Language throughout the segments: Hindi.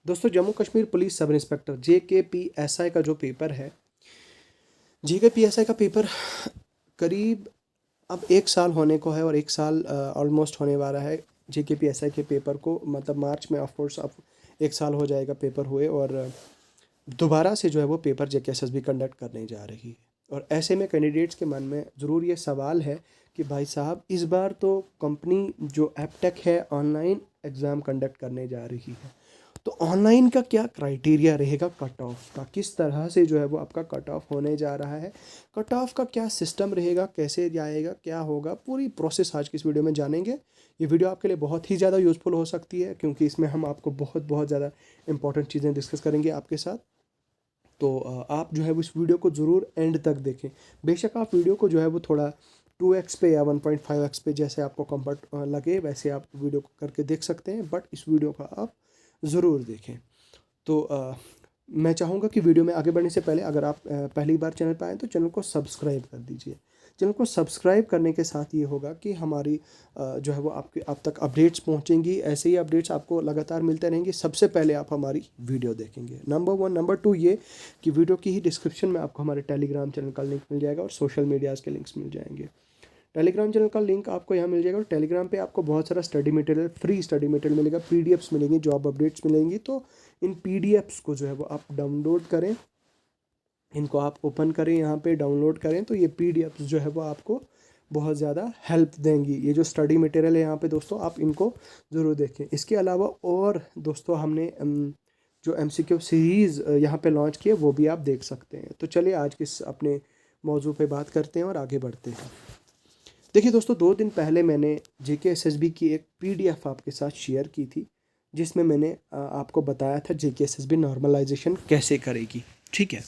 दोस्तों Jammu Kashmir police sub inspector JKPSI का जो पेपर है, JKPSI का पेपर करीब अब 1 साल होने को है और 1 साल ऑलमोस्ट होने वाला है JKPSI के पेपर को। मतलब मार्च में ऑफकोर्स अब 1 साल हो जाएगा पेपर हुए, और दोबारा से जो है वो पेपर JKSSB कंडक्ट करने जा रही है। और ऐसे में कैंडिडेट्स के मन में ज़रूर ये सवाल है कि भाई साहब इस बार तो कंपनी जो एपटेक है ऑनलाइन एग्ज़ाम कंडक्ट करने जा रही है, तो ऑनलाइन का क्या क्राइटेरिया रहेगा कट ऑफ का, किस तरह से जो है वो आपका कट ऑफ होने जा रहा है, कट ऑफ का क्या सिस्टम रहेगा, कैसे जाएगा, क्या होगा, पूरी प्रोसेस आज की इस वीडियो में जानेंगे। ये वीडियो आपके लिए बहुत ही ज़्यादा यूज़फुल हो सकती है, क्योंकि इसमें हम आपको बहुत ज़्यादा इंपॉर्टेंट चीज़ें डिस्कस करेंगे आपके साथ। तो आप जो है वो इस वीडियो को ज़रूर एंड तक देखें। बेशक आप वीडियो को जो है वो थोड़ा 2x पे या 1.5x पे जैसे आपको कंफर्ट लगे वैसे आप वीडियो को करके देख सकते हैं, बट इस वीडियो का आप ज़रूर देखें। तो मैं चाहूँगा कि वीडियो में आगे बढ़ने से पहले अगर आप पहली बार चैनल पर आएँ तो चैनल को सब्सक्राइब कर दीजिए। चैनल को सब्सक्राइब करने के साथ ये होगा कि हमारी जो है वो आप तक अपडेट्स पहुँचेंगी। ऐसे ही अपडेट्स आपको लगातार मिलते रहेंगे। सबसे पहले आप हमारी वीडियो देखेंगे, नंबर 1। नंबर 2 ये कि वीडियो की ही डिस्क्रिप्शन में आपको हमारे टेलीग्राम चैनल का लिंक मिल जाएगा और सोशल मीडियाज़ के लिंक्स मिल जाएंगे। टेलीग्राम चैनल का लिंक आपको यहाँ मिल जाएगा और टेलीग्राम पे आपको बहुत सारा study material, free study material मिलेगा, PDFs मिलेंगी, जॉब अपडेट्स मिलेंगी। तो इन PDFs को जो है वो आप डाउनलोड करें, इनको आप ओपन करें, यहाँ पे डाउनलोड करें, तो ये PDFs जो है वो आपको बहुत ज़्यादा हेल्प देंगी। ये जो स्टडी मटेरियल है यहाँ पे दोस्तों आप इनको ज़रूर देखें। इसके अलावा और दोस्तों हमने जो MCQ सीरीज़ यहाँ पे लॉन्च की है वो भी आप देख सकते हैं। तो चलिए आज के अपने मौजू पे बात करते हैं और आगे बढ़ते हैं। देखिए दोस्तों, 2 दिन पहले मैंने JKSSB की एक PDF आपके साथ शेयर की थी, जिसमें मैंने आपको बताया था JKSSB नॉर्मलाइजेशन कैसे करेगी। ठीक है,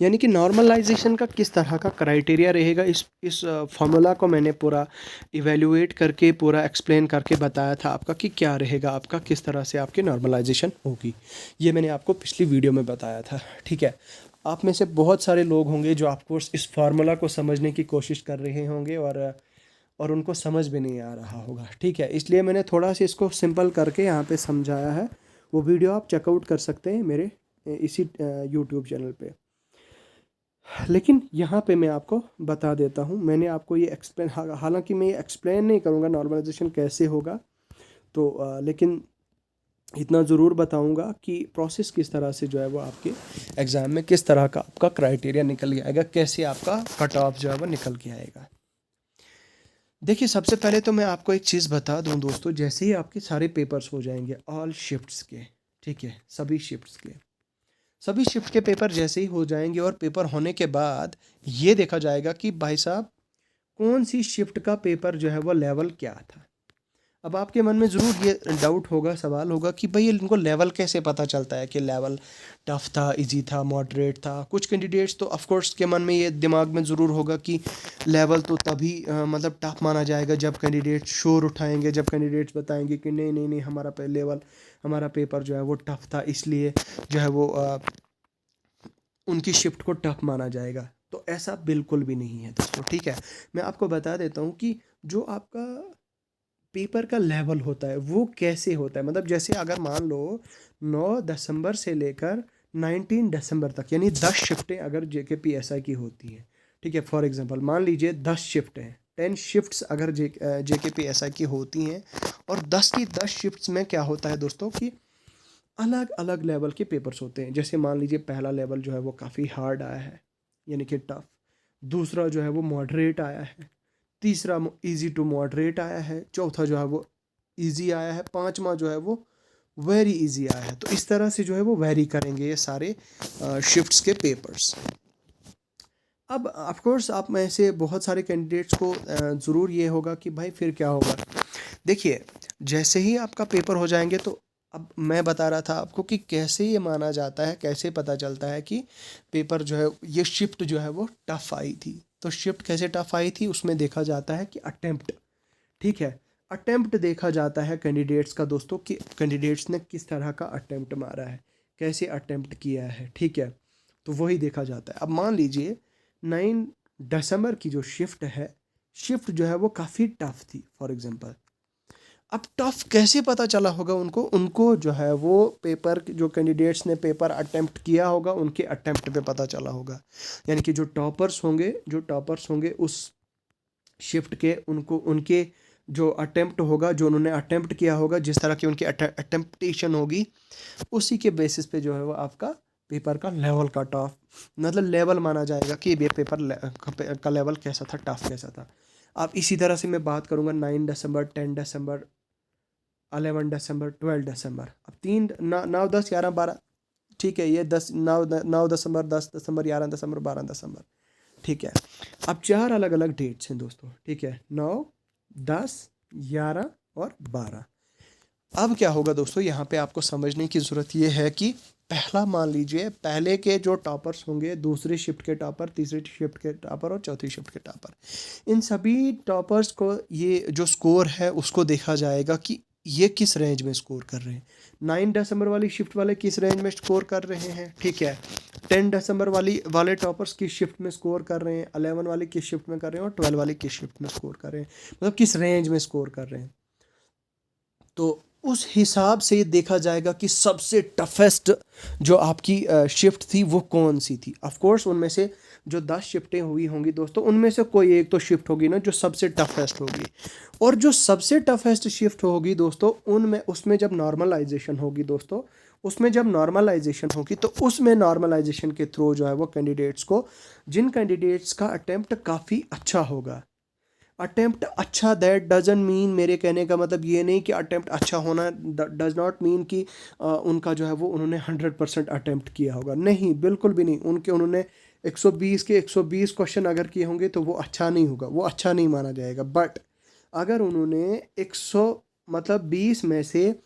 यानी कि नॉर्मलाइजेशन का किस तरह का क्राइटेरिया रहेगा, इस फॉर्मूला को मैंने पूरा इवेल्युएट करके पूरा एक्सप्लेन करके बताया था आपका कि क्या रहेगा, आपका किस तरह से आपकी नॉर्मलाइजेशन होगी। ये मैंने आपको पिछली वीडियो में बताया था। ठीक है, आप में से बहुत सारे लोग होंगे जो आपको इस फार्मूला को समझने की कोशिश कर रहे होंगे और उनको समझ भी नहीं आ रहा होगा। ठीक है, इसलिए मैंने थोड़ा सा इसको सिंपल करके यहाँ पे समझाया है। वो वीडियो आप चेकआउट कर सकते हैं मेरे इसी यूट्यूब चैनल पे। लेकिन यहाँ पे मैं आपको बता देता हूँ, मैंने आपको ये एक्सप्लेन, हालांकि मैं ये एक्सप्लेन नहीं करूँगा नॉर्मलाइजेशन कैसे होगा, तो लेकिन इतना ज़रूर बताऊंगा कि प्रोसेस किस तरह से जो है वो आपके एग्ज़ाम में किस तरह का आपका क्राइटेरिया निकल के आएगा, कैसे आपका कट ऑफ जो है वो निकल के आएगा। देखिए सबसे पहले तो मैं आपको एक चीज़ बता दूं दोस्तों, जैसे ही आपके सारे पेपर्स हो जाएंगे ऑल शिफ्ट्स के, ठीक है, सभी शिफ्ट के पेपर जैसे ही हो जाएंगे और पेपर होने के बाद ये देखा जाएगा कि भाई साहब कौन सी शिफ्ट का पेपर जो है वो लेवल क्या था। अब आपके मन में ज़रूर ये डाउट होगा, सवाल होगा कि भाई इनको लेवल कैसे पता चलता है कि लेवल टफ था, इजी था, मॉडरेट था। कुछ कैंडिडेट्स तो ऑफ कोर्स के मन में ये दिमाग में ज़रूर होगा कि लेवल तो तभी मतलब टफ माना जाएगा जब कैंडिडेट्स शोर उठाएंगे, जब कैंडिडेट्स बताएंगे कि नहीं नहीं नहीं हमारा लेवल, हमारा पेपर जो है वो टफ था, इसलिए जो है वो उनकी शिफ्ट को टफ माना जाएगा। तो ऐसा बिल्कुल भी नहीं है दोस्तों। ठीक है, मैं आपको बता देता हूँ कि जो आपका पेपर का लेवल होता है वो कैसे होता है। मतलब जैसे अगर मान लो 9 दिसंबर से लेकर 19 दिसंबर तक, यानी 10 शिफ्टें अगर JKPSI की होती हैं। ठीक है, फॉर एग्जांपल मान लीजिए 10 शिफ्ट हैं, 10 शिफ्ट्स अगर JKPSI की होती हैं, और 10 की 10 शिफ्ट्स में क्या होता है दोस्तों कि अलग अलग लेवल के पेपर्स होते हैं। जैसे मान लीजिए पहला लेवल जो है वो काफ़ी हार्ड आया है, यानी कि टफ। दूसरा जो है वो मॉडरेट आया है। तीसरा इजी टू मॉडरेट आया है। चौथा जो है वो इजी आया है। पांचवा जो है वो वेरी इजी आया है। तो इस तरह से जो है वो वेरी करेंगे ये सारे शिफ्ट्स के पेपर्स। अब ऑफ कोर्स आप में से बहुत सारे कैंडिडेट्स को ज़रूर ये होगा कि भाई फिर क्या होगा। देखिए जैसे ही आपका पेपर हो जाएंगे, तो अब मैं बता रहा था आपको कि कैसे ये माना जाता है, कैसे पता चलता है कि पेपर जो है ये शिफ्ट जो है वो टफ आई थी। तो शिफ्ट कैसे टफ आई थी उसमें देखा जाता है कि अटेम्प्ट, ठीक है, अटेम्प्ट देखा जाता है कैंडिडेट्स का दोस्तों कि कैंडिडेट्स ने किस तरह का अटेम्प्ट मारा है, कैसे अटेम्प्ट किया है। ठीक है, तो वही देखा जाता है। अब मान लीजिए 9 दिसंबर की जो शिफ्ट है, शिफ्ट जो है वो काफ़ी टफ थी फॉर एग्जांपल। अब टफ कैसे पता चला होगा उनको? उनको जो है वो पेपर, जो कैंडिडेट्स ने पेपर अटेम्प्ट किया होगा उनके अटेम्प्ट पे पता चला होगा। यानी कि जो टॉपर्स होंगे उस शिफ्ट के, उनको उनके जो अटेम्प्ट होगा, जो उन्होंने अटेम्प्ट किया होगा, जिस तरह की उनकी अटेम्प्टेशन होगी, उसी के बेसिस पे जो है वो आपका पेपर का लेवल कट ऑफ, मतलब लेवल माना जाएगा कि ये पेपर का लेवल कैसा था, टफ कैसा था। अब इसी तरह से मैं बात करूँगा 9 दिसंबर, 10 दिसंबर, 11 दिसंबर, 12 दिसंबर। अब 9, 10, 11, 12, ठीक है, ये 9 दिसंबर, 10 दिसंबर, 11 दिसंबर, 12 दिसंबर, ठीक है। अब 4 अलग अलग डेट्स हैं दोस्तों, ठीक है, 9, 10, 11 और 12। अब क्या होगा दोस्तों, यहाँ पे आपको समझने की ज़रूरत ये है कि पहला, मान लीजिए पहले के जो टॉपर्स होंगे, दूसरी शिफ्ट के टॉपर, तीसरी शिफ्ट के टॉपर और चौथी शिफ्ट के टॉपर, इन सभी टॉपर्स को ये जो स्कोर है उसको देखा जाएगा कि ये किस रेंज में स्कोर कर रहे हैं। 9 दिसंबर वाली शिफ्ट वाले किस रेंज में स्कोर कर रहे हैं, ठीक है। 10 दिसंबर वाले टॉपर्स किस शिफ्ट में स्कोर कर रहे हैं, 11 वाले किस शिफ्ट में कर रहे हैं और 12 वाले किस शिफ्ट में स्कोर कर रहे हैं, मतलब किस रेंज में स्कोर कर रहे हैं। तो उस हिसाब से देखा जाएगा कि सबसे टफेस्ट जो आपकी शिफ्ट थी वो कौन सी थी। ऑफ कोर्स उनमें से जो 10 शिफ्टें हुई होंगी दोस्तों, उनमें से कोई एक तो शिफ्ट होगी ना जो सबसे टफेस्ट होगी। और जो सबसे टफेस्ट शिफ्ट होगी दोस्तों, उनमें उसमें जब नॉर्मलाइजेशन होगी दोस्तों, उसमें जब नॉर्मलाइजेशन होगी तो उसमें नॉर्मलाइजेशन के थ्रू जो है वो कैंडिडेट्स को, जिन कैंडिडेट्स का अटेम्प्ट काफ़ी अच्छा होगा, अटेम्प्ट अच्छा, दैट डजन मीन, मेरे कहने का मतलब ये नहीं कि अटेम्प्ट अच्छा होना डज नॉट मीन कि उनका जो है वो उन्होंने 100% अटेम्प्ट किया होगा, नहीं, बिल्कुल भी नहीं। उन्होंने 120 के 120 क्वेश्चन अगर किए होंगे तो वो अच्छा नहीं होगा, वो अच्छा नहीं माना जाएगा। बट अगर उन्होंने 100 मतलब 20 में से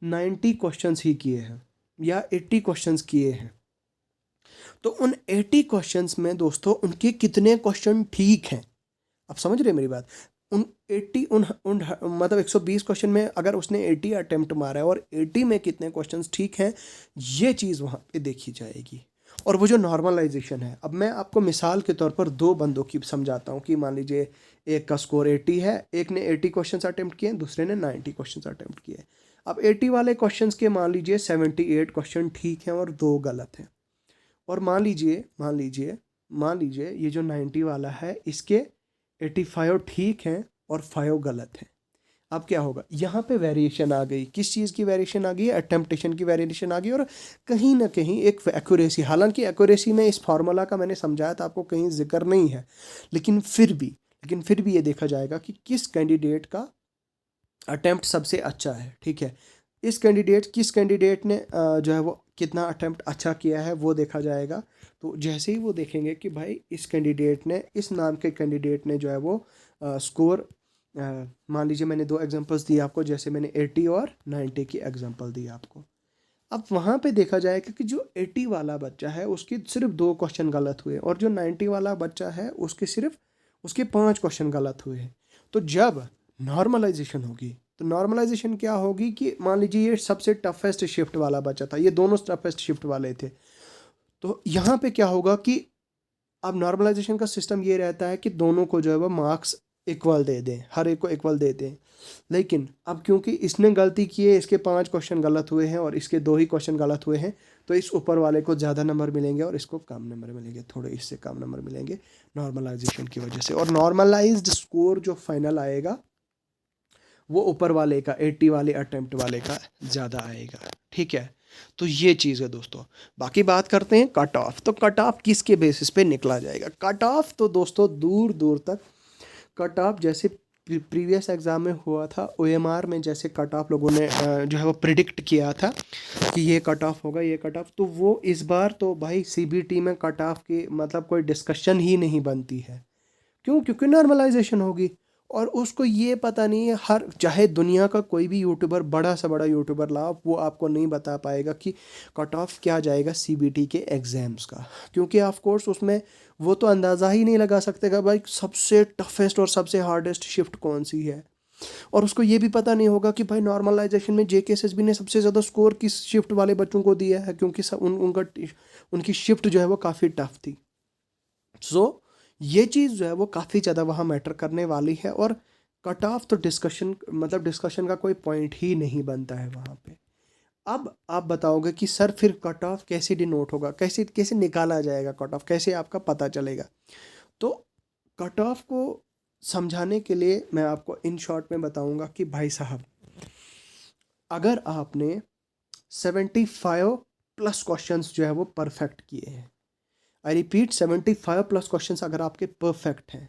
90 क्वेश्चंस ही किए हैं या 80 क्वेश्चंस किए हैं, तो उन 80 क्वेश्चंस में दोस्तों उनके कितने क्वेश्चन ठीक हैं, आप समझ रहे हैं मेरी बात? उन 80 उन उन मतलब 120 क्वेश्चन में अगर उसने 80 अटेम्प्ट मारा है और 80 में कितने क्वेश्चंस ठीक हैं, ये चीज़ वहाँ पे देखी जाएगी। और वो जो नॉर्मलाइजेशन है, अब मैं आपको मिसाल के तौर पर दो बंदों की समझाता हूँ कि मान लीजिए एक का स्कोर 80 है, एक ने 80 क्वेश्चन अटेम्प्ट किए, दूसरे ने 90 क्वेश्चन अटेम्प्ट किए। अब 80 वाले क्वेश्चन के मान लीजिए 78 क्वेश्चन ठीक हैं और 2 गलत हैं। और मान लीजिए ये जो 90 वाला है, इसके 85 ठीक हैं और 5 गलत हैं। अब क्या होगा, यहाँ पे वेरिएशन आ गई, किस चीज़ की वेरिएशन आ गई, अटेम्प्टेशन की वेरिएशन आ गई। और कहीं ना कहीं एक एक्यूरेसी, हालांकि एक्यूरेसी में इस फार्मूला का मैंने समझाया था आपको, कहीं जिक्र नहीं है, लेकिन फिर भी ये देखा जाएगा कि किस कैंडिडेट का अटेम्प्ट सबसे अच्छा है, ठीक है। किस कैंडिडेट ने जो है वो कितना अटेम्प्ट अच्छा किया है वो देखा जाएगा। तो जैसे ही वो देखेंगे कि भाई इस नाम के कैंडिडेट ने जो है वो स्कोर, मान लीजिए मैंने 2 एग्जांपल्स दिए आपको, जैसे मैंने 80 और 90 की एग्जांपल दी आपको। अब वहाँ पे देखा जाएगा कि जो 80 वाला बच्चा है उसके सिर्फ 2 क्वेश्चन गलत हुए और जो 90 वाला बच्चा है उसके 5 क्वेश्चन गलत हुए हैं। तो जब नॉर्मलाइजेशन होगी, तो नॉर्मलाइजेशन क्या होगी कि मान लीजिए ये सबसे टफेस्ट शिफ्ट वाला बच्चा था, ये दोनों टफेस्ट शिफ्ट वाले थे, तो यहाँ पे क्या होगा कि अब नॉर्मलाइजेशन का सिस्टम ये रहता है कि दोनों को जो है वो मार्क्स इक्वल दे दें, हर एक को इक्वल दे दें। लेकिन अब क्योंकि इसने गलती की है, इसके 5 क्वेश्चन गलत हुए हैं और इसके 2 ही क्वेश्चन गलत हुए हैं, तो इस ऊपर वाले को ज़्यादा नंबर मिलेंगे और इसको कम नंबर मिलेंगे, थोड़े इससे कम नंबर मिलेंगे नॉर्मलाइजेशन की वजह से। और नॉर्मलाइज्ड स्कोर जो फाइनल आएगा वो ऊपर वाले का, 80 वाले अटेम्प्ट वाले का ज़्यादा आएगा, ठीक है। तो ये चीज़ है दोस्तों। बाकी बात करते हैं कट ऑफ। तो कट ऑफ किसके बेसिस पे निकला जाएगा? कट ऑफ तो दोस्तों दूर दूर तक कट ऑफ जैसे प्रीवियस एग्ज़ाम में हुआ था, OMR में जैसे कट ऑफ लोगों ने जो है वो प्रिडिक्ट किया था कि ये कट ऑफ होगा, ये कट ऑफ, तो वो इस बार तो भाई CBT में कट ऑफ की मतलब कोई डिस्कशन ही नहीं बनती है। क्यों? क्योंकि नॉर्मलाइजेशन होगी और उसको ये पता नहीं है, हर चाहे दुनिया का कोई भी यूट्यूबर, बड़ा सा बड़ा यूट्यूबर लाओ, वो आपको नहीं बता पाएगा कि कट ऑफ क्या जाएगा CBT के एग्ज़ाम्स का, क्योंकि ऑफ कोर्स उसमें वो तो अंदाज़ा ही नहीं लगा सकते कि भाई सबसे टफेस्ट और सबसे हार्डेस्ट शिफ्ट कौन सी है। और उसको ये भी पता नहीं होगा कि भाई नॉर्मलाइजेशन में JKSSB ने सबसे ज़्यादा स्कोर किस शिफ्ट वाले बच्चों को दिया है, क्योंकि उनकी शिफ्ट जो है वो काफ़ी टफ थी। सो ये चीज़ जो है वो काफ़ी ज़्यादा वहाँ मैटर करने वाली है। और कट ऑफ तो डिस्कशन मतलब डिस्कशन का कोई पॉइंट ही नहीं बनता है वहाँ पे। अब आप बताओगे कि सर फिर कट ऑफ कैसे डिनोट होगा, कैसे कैसे निकाला जाएगा कट ऑफ, कैसे आपका पता चलेगा? तो कट ऑफ को समझाने के लिए मैं आपको इन शॉर्ट में बताऊंगा कि भाई साहब, अगर आपने 75 प्लस क्वेश्चंस जो है वो परफेक्ट किए हैं, आई रिपीट 75 प्लस क्वेश्चंस अगर आपके परफेक्ट हैं,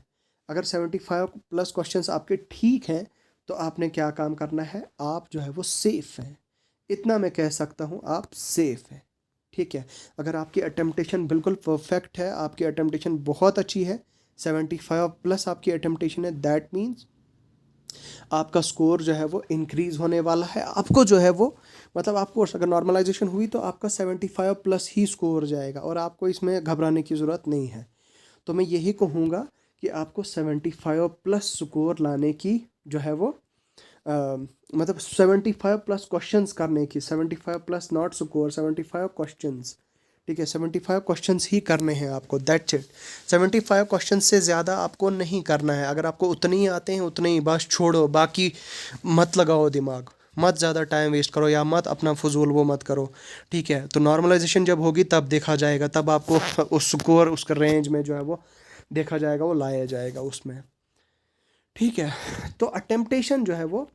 अगर 75 प्लस क्वेश्चंस आपके ठीक हैं, तो आपने क्या काम करना है, आप जो है वो सेफ़ हैं। इतना मैं कह सकता हूँ, आप सेफ़ हैं। ठीक है, अगर आपकी अटेम्पटेशन बिल्कुल परफेक्ट है, आपकी अटेम्पटेशन बहुत अच्छी है, 75 प्लस आपकी अटेम्पटेशन है, दैट मीन्स आपका स्कोर जो है वो इंक्रीज़ होने वाला है। आपको जो है वो मतलब आपको अगर नॉर्मलाइजेशन हुई तो आपका 75 प्लस ही स्कोर जाएगा और आपको इसमें घबराने की ज़रूरत नहीं है। तो मैं यही कहूँगा कि आपको 75 प्लस स्कोर लाने की जो है वो मतलब 75 प्लस क्वेश्चंस करने की, 75 प्लस नॉट स्कोर, 75 क्वेश्चंस। ठीक है, 75 क्वेश्चंस ही करने हैं आपको, दैट्स इट। 75 क्वेश्चंस से ज़्यादा आपको नहीं करना है। अगर आपको उतने ही आते हैं उतने ही बस छोड़ो, बाकी मत लगाओ दिमाग, मत ज़्यादा टाइम वेस्ट करो या मत अपना फजूल वो मत करो। ठीक है, तो नॉर्मलाइजेशन जब होगी तब देखा जाएगा, तब आपको उस स्कोर उसका रेंज में जो है वो देखा जाएगा, वो लाया जाएगा उसमें। ठीक है, तो अटेम्पटेशन जो है वो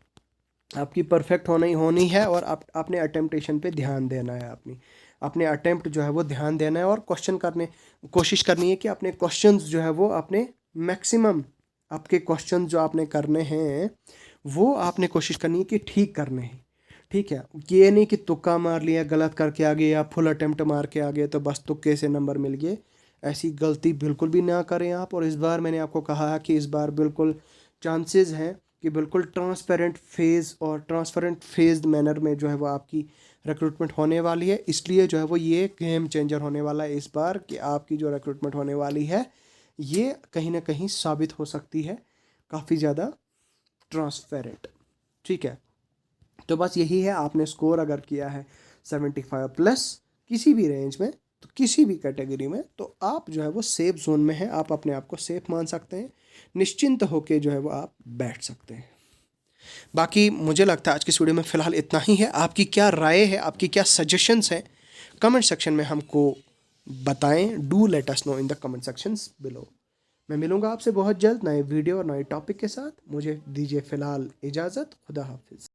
आपकी परफेक्ट होनी है और आप अपने अटेम्पटेशन पे ध्यान देना है। अपने अटेम्प्ट जो है वो ध्यान देना है और क्वेश्चन करने कोशिश करनी है कि अपने क्वेश्चंस जो है वो अपने मैक्सिमम, आपके क्वेश्चन जो आपने करने हैं वो आपने कोशिश करनी है कि ठीक करने हैं। ठीक है, ये नहीं कि तुक्का मार लिया, गलत करके आ गए या फुल अटेम्प्ट मार के आ गए तो बस तुक्के से नंबर मिल गए। ऐसी गलती बिल्कुल भी ना करें आप। और इस बार मैंने आपको कहा है कि इस बार बिल्कुल चांसेस हैं कि बिल्कुल ट्रांसपेरेंट फेज्ड मैनर में जो है वो आपकी रिक्रूटमेंट होने वाली है। इसलिए जो है वो ये गेम चेंजर होने वाला है इस बार कि आपकी जो रिक्रूटमेंट होने वाली है ये कहीं ना कहीं साबित हो सकती है काफ़ी ज़्यादा ट्रांसपेरेंट। ठीक है, तो बस यही है, आपने स्कोर अगर किया है 75 प्लस किसी भी रेंज में, तो किसी भी कैटेगरी में, तो आप जो है वो सेफ जोन में हैं। आप अपने आप को सेफ मान सकते हैं, निश्चिंत होके जो है वो आप बैठ सकते हैं। बाकी मुझे लगता है आज की इस वीडियो में फ़िलहाल इतना ही है। आपकी क्या राय है, आपकी क्या सजेशंस हैं, कमेंट सेक्शन में हमको बताएं। Do let us know in the comment sections below. मैं मिलूंगा आपसे बहुत जल्द नए वीडियो और नए टॉपिक के साथ। मुझे दीजिए फ़िलहाल इजाज़त। खुदा हाफिज़।